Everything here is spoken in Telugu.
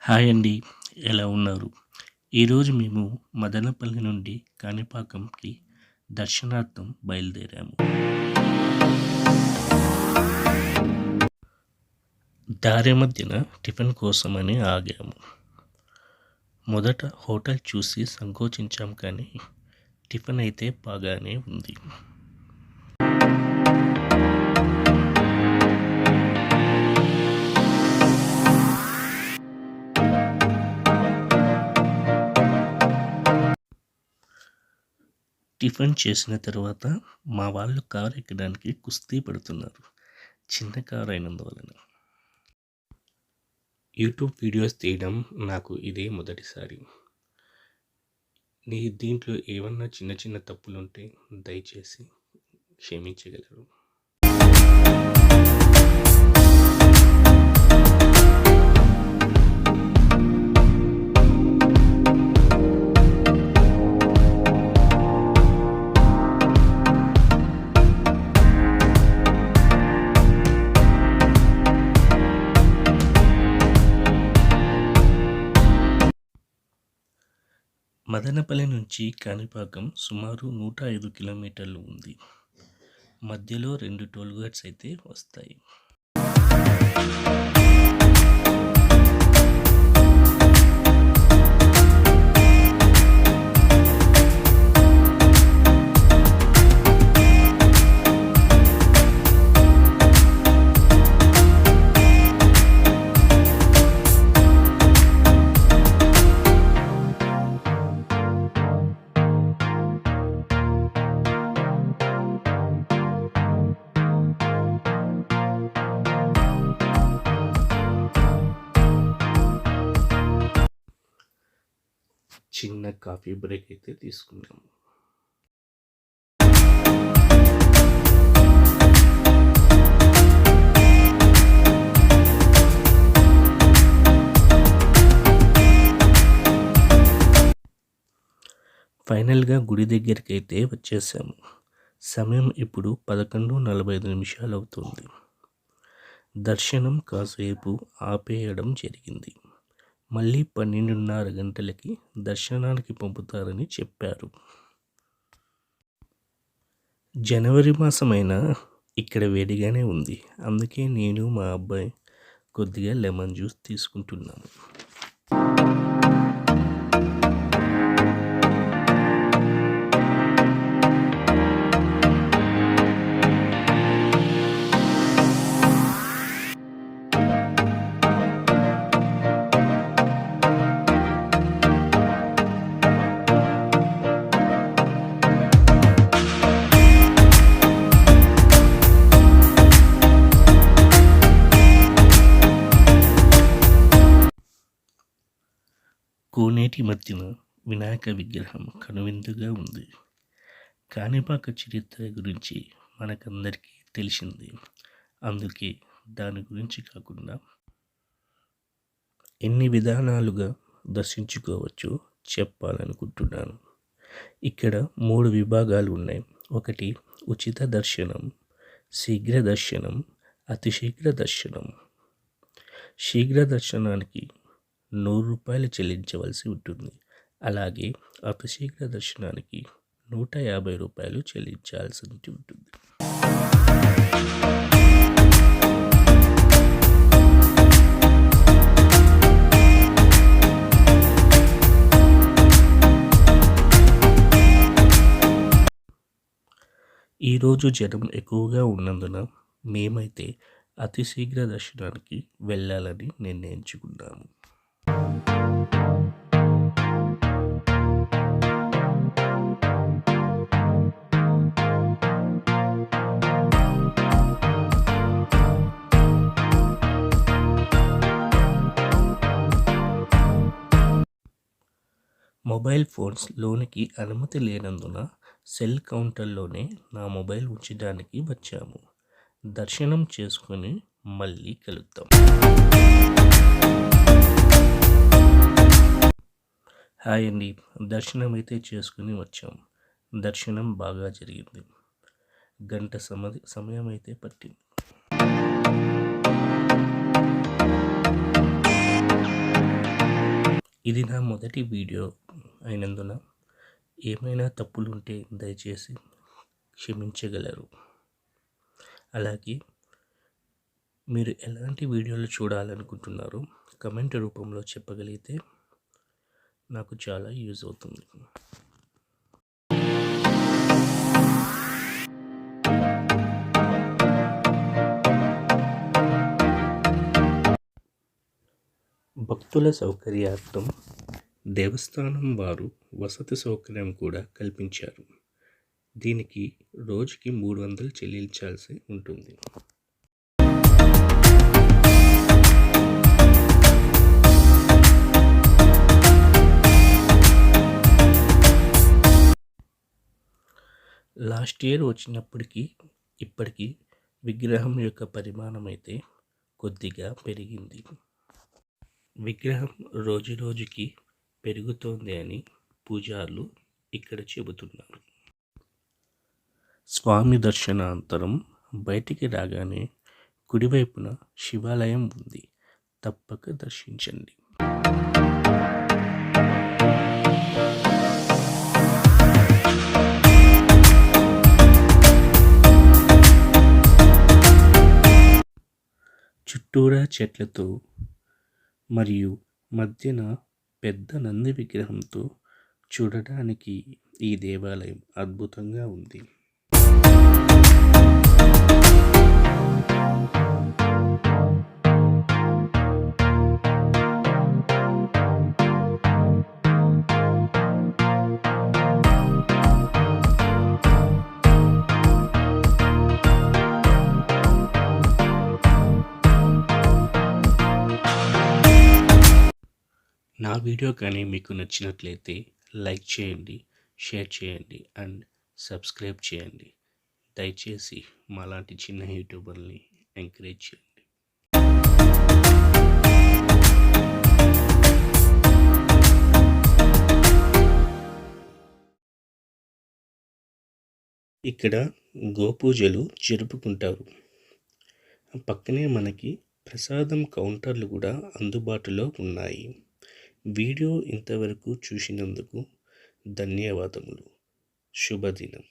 హాయ్ అండి. ఎలా ఉన్నారు? ఈరోజు మేము మదనపల్లి నుండి కాణిపాకంకి దర్శనార్థం బయలుదేరాము. దారి మధ్యన టిఫిన్ కోసమని ఆగాము. మొదట హోటల్ చూసి సంకోచించాం కానీ టిఫిన్ అయితే బాగానే ఉంది. టిఫిన్ చేసిన తర్వాత మా వాళ్ళు కారు ఎక్కడానికి కుస్తీ పడుతున్నారు. చిన్న కారు అయినందువలన. యూట్యూబ్ వీడియోస్ తీయడం నాకు ఇదే మొదటిసారి. దీంట్లో ఏమన్నా చిన్న చిన్న తప్పులుంటే దయచేసి క్షమించగలరు. మదనపల్లి నుంచి కాణిపాకం సుమారు 105 కిలోమీటర్లు ఉంది. మధ్యలో 2 టోల్ గేట్స్ అయితే వస్తాయి. చిన్న కాఫీ బ్రేక్ అయితే తీసుకున్నాము. ఫైనల్గా గుడి దగ్గరికి అయితే వచ్చేసాము. సమయం ఇప్పుడు 11:45 అవుతుంది. దర్శనం కాసేపు ఆపేయడం జరిగింది. మళ్ళీ 12:30 గంటలకి దర్శనానికి పంపుతారని చెప్పారు. జనవరి మాసమైనా ఇక్కడ వేడిగానే ఉంది. అందుకే నేను మా అబ్బాయి కొద్దిగా లెమన్ జ్యూస్ తీసుకుంటున్నాము. కోనేటి మధ్యన వినాయక విగ్రహం కనువిందుగా ఉంది. కాణిపాక చరిత్ర గురించి మనకందరికీ తెలిసింది. అందుకే దాని గురించి కాకుండా ఎన్ని విధానాలుగా దర్శించుకోవచ్చో చెప్పాలనుకుంటున్నాను. ఇక్కడ 3 విభాగాలు ఉన్నాయి. ఒకటి ఉచిత దర్శనం, శీఘ్ర దర్శనం, అతి శీఘ్ర దర్శనం. శీఘ్ర దర్శనానికి 100 రూపాయలు చెల్లించవలసి ఉంటుంది. అలాగే అతి శీఘ్ర దర్శనానికి 150 రూపాయలు చెల్లించాల్సి ఉంటుంది. ఈరోజు జనం ఎక్కువగా ఉన్నందున మేమైతే అతి శీఘ్ర దర్శనానికి వెళ్ళాలని నిర్ణయించుకున్నాము. మొబైల్ ఫోన్స్ లోనికి అనుమతి లేనందున సెల్ కౌంటర్లోనే నా మొబైల్ ఉంచడానికి వచ్చాము. దర్శనం చేసుకుని మళ్ళీ కలుద్దాం. హాయ్ అండి. దర్శనం అయితే చేసుకుని వచ్చాం. దర్శనం బాగా జరిగింది. గంట సమయం అయితే పట్టింది. ఇది నా మొదటి వీడియో అయినందున ఏమైనా తప్పులుంటే దయచేసి క్షమించగలరు. అలాగే మీరు ఎలాంటి వీడియోలు చూడాలనుకుంటున్నారో కమెంట్ రూపంలో చెప్పగలిగితే నాకు చాలా యూజ్ అవుతుంది. భక్తుల సౌకర్యార్థం దేవస్థానం వారు వసతి సౌకర్యం కూడా కల్పించారు. దీనికి రోజుకి 300 చెల్లించాల్సి ఉంటుంది. లాస్ట్ ఇయర్ వచ్చినప్పటికీ ఇప్పటికీ విగ్రహం యొక్క పరిమాణం అయితే కొద్దిగా పెరిగింది. విగ్రహం రోజు రోజుకి పెరుగుతోంది అని పూజారులు ఇక్కడ చెబుతున్నారు. స్వామి దర్శనానంతరం బయటికి రాగానే కుడివైపున శివాలయం ఉంది. తప్పక దర్శించండి. చుట్టూరా చెట్లతో మరియు మధ్యన పెద్ద నంది విగ్రహంతో చూడడానికి ఈ దేవాలయం అద్భుతంగా ఉంది. నా వీడియో కానీ మీకు నచ్చినట్లయితే లైక్ చేయండి, షేర్ చేయండి అండ్ సబ్స్క్రైబ్ చేయండి. దయచేసి మాలాంటి చిన్న యూట్యూబర్ని ఎంకరేజ్ చేయండి. ఇక్కడ గోపూజలు జరుపుకుంటారు. పక్కనే మనకి ప్రసాదం కౌంటర్లు కూడా అందుబాటులో ఉన్నాయి. వీడియో ఇంతవరకు చూసినందుకు ధన్యవాదములు. శుభదినం.